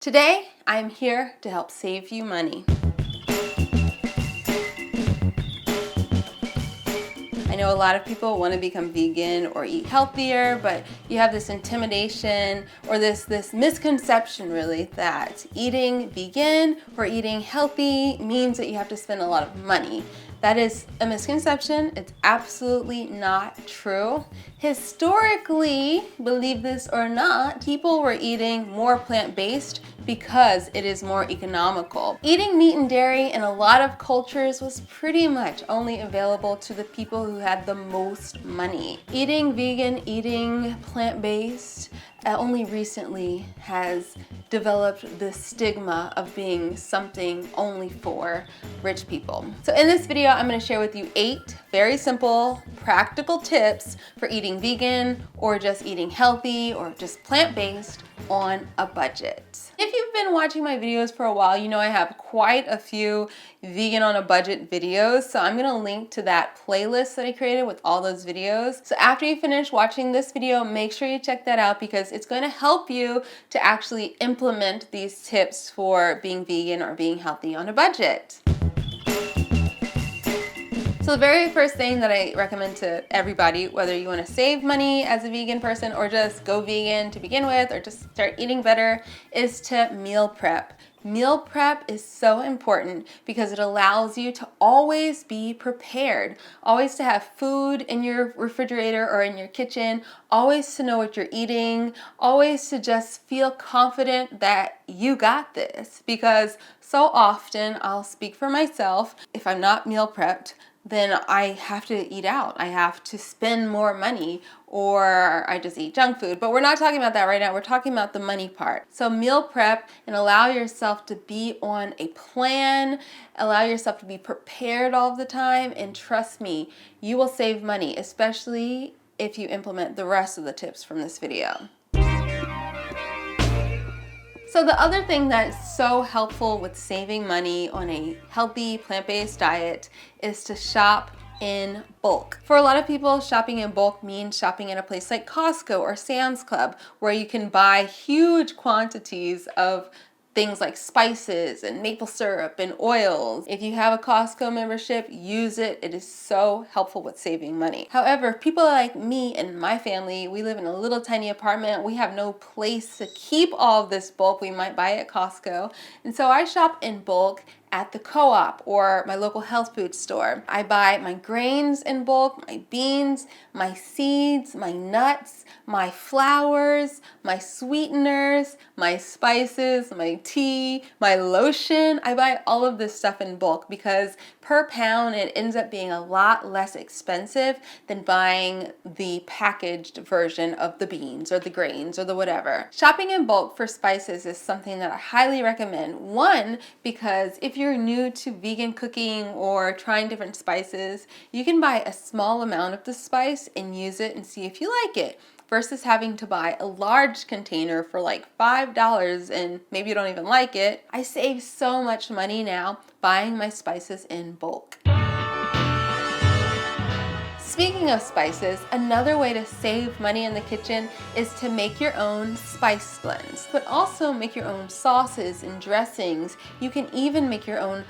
Today, I'm here to help save you money. I know a lot of people want to become vegan or eat healthier, but you have this intimidation or this misconception really that eating vegan or eating healthy means that you have to spend a lot of money. That is a misconception. It's absolutely not true. Historically, believe this or not, people were eating more plant-based because it is more economical. Eating meat and dairy in a lot of cultures was pretty much only available to the people who had the most money. Eating vegan, eating plant-based, only recently has developed the stigma of being something only for rich people. So in this video, I'm going to share with you 8 very simple, practical tips for eating vegan or just eating healthy or just plant-based on a budget. If you've been watching my videos for a while, you know I have quite a few vegan on a budget videos. So I'm gonna link to that playlist that I created with all those videos. So after you finish watching this video, make sure you check that out because it's going to help you to actually implement these tips for being vegan or being healthy on a budget. So the very first thing that I recommend to everybody, whether you want to save money as a vegan person or just go vegan to begin with or just start eating better, is to meal prep. Meal prep is so important because it allows you to always be prepared, always to have food in your refrigerator or in your kitchen, always to know what you're eating, always to just feel confident that you got this. Because so often, I'll speak for myself, if I'm not meal prepped, then I have to eat out. I have to spend more money or I just eat junk food. But we're not talking about that right now. We're talking about the money part. So meal prep and allow yourself to be on a plan, allow yourself to be prepared all the time, and trust me, you will save money, especially if you implement the rest of the tips from this video. So the other thing that's so helpful with saving money on a healthy plant-based diet is to shop in bulk. For a lot of people, shopping in bulk means shopping at a place like Costco or Sam's Club, where you can buy huge quantities of things like spices and maple syrup and oils. If you have a Costco membership, use it. It is so helpful with saving money. However, people like me and my family, we live in a little tiny apartment. We have no place to keep all of this bulk we might buy at Costco. And so I shop in bulk at the co-op or my local health food store. I buy my grains in bulk, my beans, my seeds, my nuts, my flours, my sweeteners, my spices, my tea, my lotion. I buy all of this stuff in bulk because per pound it ends up being a lot less expensive than buying the packaged version of the beans or the grains or the whatever. Shopping in bulk for spices is something that I highly recommend. One, because if you're new to vegan cooking or trying different spices, you can buy a small amount of the spice and use it and see if you like it, versus having to buy a large container for like $5 and maybe you don't even like it. I save so much money now buying my spices in bulk. Speaking of spices, another way to save money in the kitchen is to make your own spice blends, but also make your own sauces and dressings. You can even make your own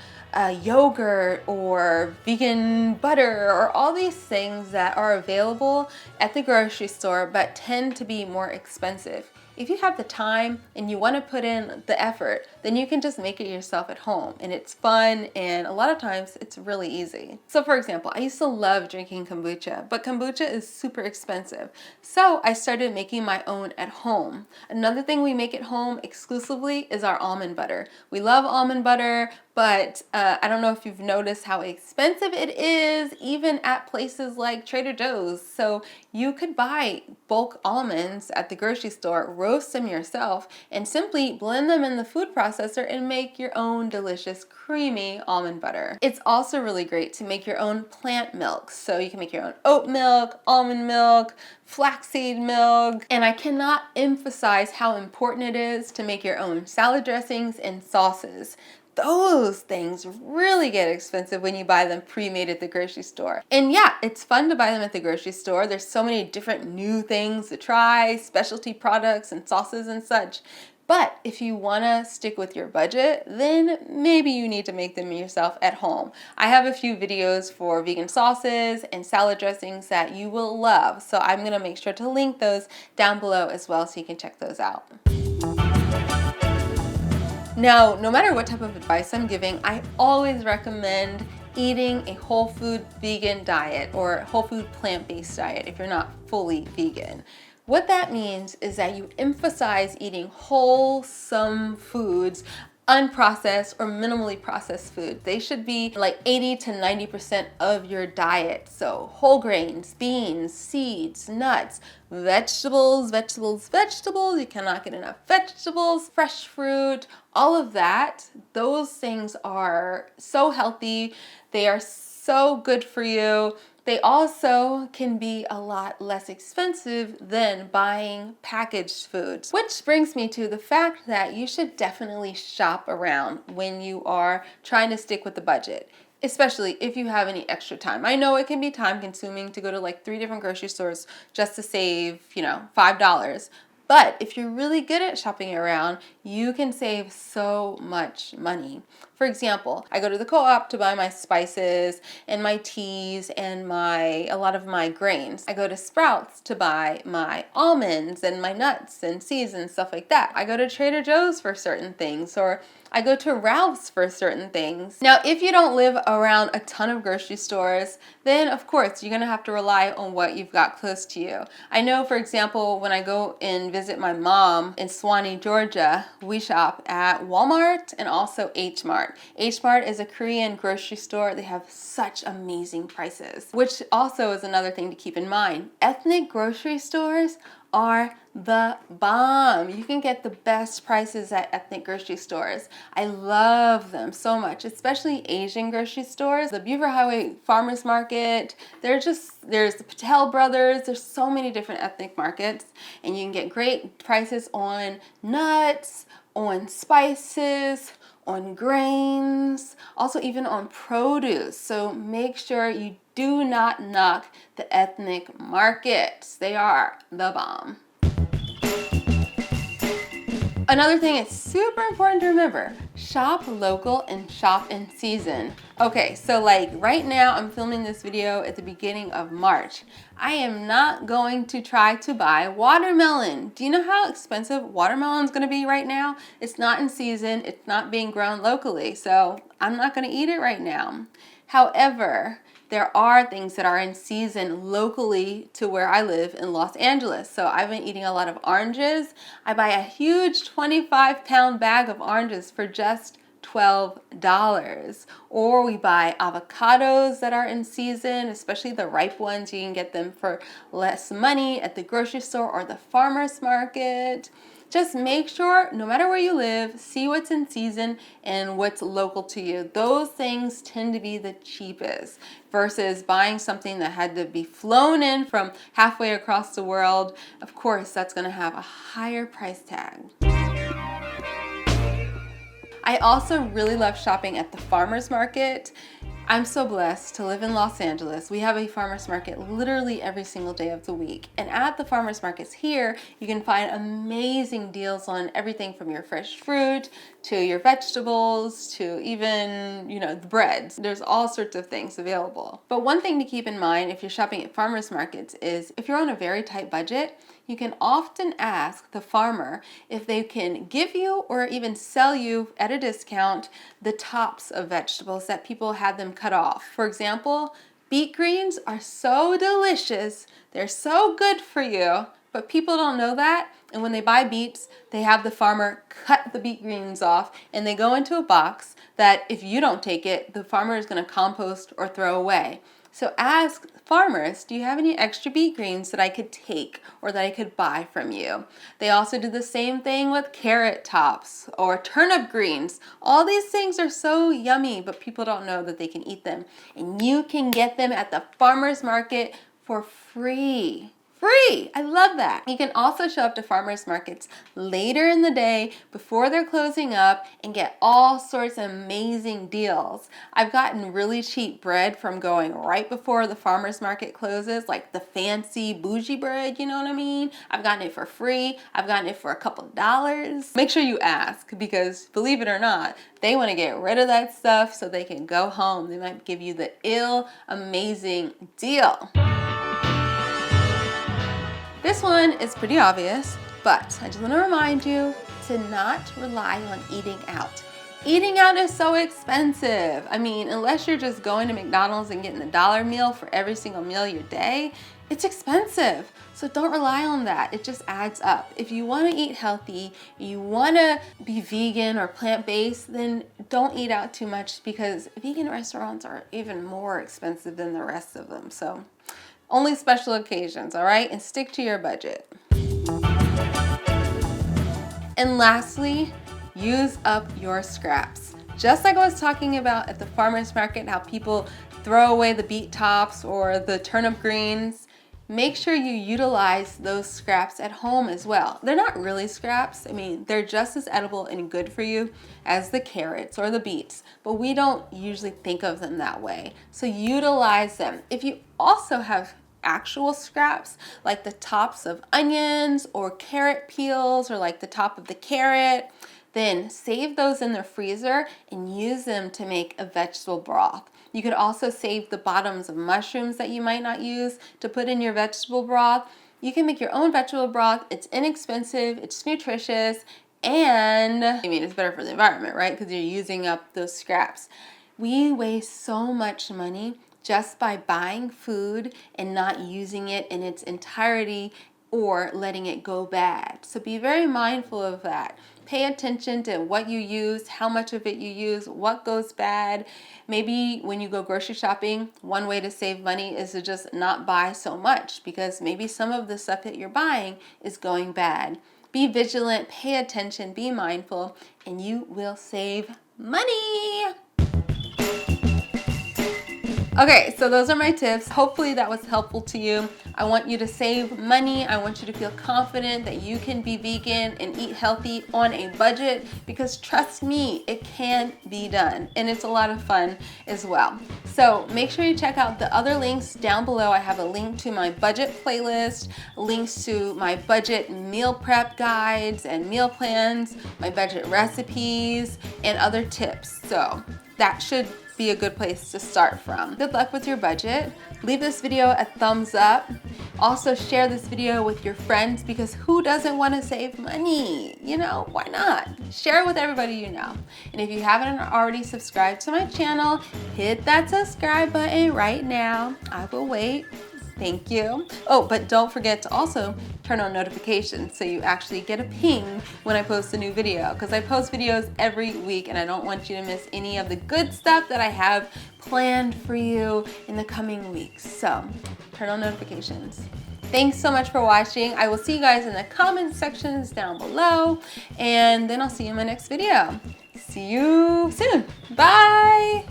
yogurt or vegan butter or all these things that are available at the grocery store but tend to be more expensive. If you have the time and you want to put in the effort, then you can just make it yourself at home, and it's fun, and a lot of times it's really easy. So for example, I used to love drinking kombucha, but kombucha is super expensive. So I started making my own at home. Another thing we make at home exclusively is our almond butter. We love almond butter, but I don't know if you've noticed how expensive it is even at places like Trader Joe's. So you could buy bulk almonds at the grocery store, roast them yourself, and simply blend them in the food processor and make your own delicious creamy almond butter. It's also really great to make your own plant milk. So you can make your own oat milk, almond milk, flaxseed milk, and I cannot emphasize how important it is to make your own salad dressings and sauces. Those things really get expensive when you buy them pre-made at the grocery store. And yeah, it's fun to buy them at the grocery store. There's so many different new things to try, specialty products and sauces and such. But if you want to stick with your budget, then maybe you need to make them yourself at home. I have a few videos for vegan sauces and salad dressings that you will love. So I'm going to make sure to link those down below as well so you can check those out. Now, no matter what type of advice I'm giving, I always recommend eating a whole food vegan diet or whole food plant-based diet if you're not fully vegan. What that means is that you emphasize eating wholesome foods, unprocessed or minimally processed food. They should be like 80 to 90% of your diet. So whole grains, beans, seeds, nuts, vegetables. You cannot get enough vegetables, fresh fruit, all of that. Those things are so healthy. They are so good for you. They also can be a lot less expensive than buying packaged foods. Which brings me to the fact that you should definitely shop around when you are trying to stick with the budget, especially if you have any extra time. I know it can be time consuming to go to like 3 different grocery stores just to save, $5. But if you're really good at shopping around, you can save so much money. For example, I go to the co-op to buy my spices and my teas and a lot of my grains. I go to Sprouts to buy my almonds and my nuts and seeds and stuff like that. I go to Trader Joe's for certain things, or I go to Ralph's for certain things. Now, if you don't live around a ton of grocery stores, then of course you're gonna have to rely on what you've got close to you. I know, for example, when I go and visit my mom in Suwanee, Georgia, we shop at Walmart and also H Mart. H Mart is a Korean grocery store. They have such amazing prices, which also is another thing to keep in mind. Ethnic grocery stores are the bomb. You can get the best prices at ethnic grocery stores. I love them so much, especially Asian grocery stores. The Beaver Highway Farmers Market, there's the Patel Brothers, there's so many different ethnic markets, and you can get great prices on nuts, on spices, on grains, also even on produce. So make sure you do not knock the ethnic markets. They are the bomb. Another thing it's super important to remember, shop local and shop in season. Okay, so like right now I'm filming this video at the beginning of March. I am not going to try to buy watermelon. Do you know how expensive watermelon is going to be right now? It's not in season, it's not being grown locally, so I'm not going to eat it right now. However, there are things that are in season locally to where I live in Los Angeles. So I've been eating a lot of oranges. I buy a huge 25-pound bag of oranges for just $12. Or we buy avocados that are in season, especially the ripe ones. You can get them for less money at the grocery store or the farmer's market. Just make sure, no matter where you live, see what's in season and what's local to you. Those things tend to be the cheapest versus buying something that had to be flown in from halfway across the world. Of course, that's going to have a higher price tag. I also really love shopping at the farmer's market. I'm so blessed to live in Los Angeles. We have a farmer's market literally every single day of the week. And at the farmer's markets here, you can find amazing deals on everything from your fresh fruit to your vegetables to even, the breads. There's all sorts of things available. But one thing to keep in mind if you're shopping at farmer's markets is if you're on a very tight budget, you can often ask the farmer if they can give you or even sell you at a discount the tops of vegetables that people had them cut off. For example, beet greens are so delicious. They're so good for you, but people don't know that. And when they buy beets, they have the farmer cut the beet greens off and they go into a box that if you don't take it, the farmer is going to compost or throw away. So ask farmers, do you have any extra beet greens that I could take or that I could buy from you? They also do the same thing with carrot tops or turnip greens. All these things are so yummy, but people don't know that they can eat them. And you can get them at the farmer's market for free. free. I love that. You can also show up to farmers markets later in the day before they're closing up and get all sorts of amazing deals. I've gotten really cheap bread from going right before the farmers market closes, like the fancy bougie bread, you know what I mean? I've gotten it for free. I've gotten it for a couple of dollars. Make sure you ask, because believe it or not, they want to get rid of that stuff so they can go home. They might give you the amazing deal. This one is pretty obvious, but I just want to remind you to not rely on eating out. Eating out is so expensive. I mean, unless you're just going to McDonald's and getting a $1 meal for every single meal your day, it's expensive. So don't rely on that. It just adds up. If you want to eat healthy, you want to be vegan or plant-based, then don't eat out too much, because vegan restaurants are even more expensive than the rest of them. So only special occasions, all right? And stick to your budget. And lastly, use up your scraps. Just like I was talking about at the farmer's market, how people throw away the beet tops or the turnip greens, make sure you utilize those scraps at home as well. They're not really scraps. I mean, they're just as edible and good for you as the carrots or the beets, but we don't usually think of them that way. So utilize them. If you also have actual scraps, like the tops of onions or carrot peels, or like the top of the carrot, then save those in the freezer and use them to make a vegetable broth. You could also save the bottoms of mushrooms that you might not use to put in your vegetable broth. You can make your own vegetable broth. It's inexpensive, it's nutritious, and I mean, it's better for the environment, right? Because you're using up those scraps. We waste so much money just by buying food and not using it in its entirety or letting it go bad. So be very mindful of that. Pay attention to what you use, how much of it you use, what goes bad. Maybe when you go grocery shopping, one way to save money is to just not buy so much, because maybe some of the stuff that you're buying is going bad. Be vigilant, pay attention, be mindful, and you will save money. Okay, so those are my tips. Hopefully that was helpful to you. I want you to save money. I want you to feel confident that you can be vegan and eat healthy on a budget, because trust me, it can be done, and it's a lot of fun as well. So make sure you check out the other links down below. I have a link to my budget playlist, links to my budget meal prep guides and meal plans, my budget recipes, and other tips. So that should be a good place to start from. Good luck with your budget. Leave this video a thumbs up. Also share this video with your friends, because who doesn't want to save money? You know, why not? Share it with everybody you know. And if you haven't already subscribed to my channel, hit that subscribe button right now. I will wait. Thank you. Oh, but don't forget to also turn on notifications so you actually get a ping when I post a new video, because I post videos every week and I don't want you to miss any of the good stuff that I have planned for you in the coming weeks. So turn on notifications. Thanks so much for watching. I will see you guys in the comment sections down below, and then I'll see you in my next video. See you soon. Bye.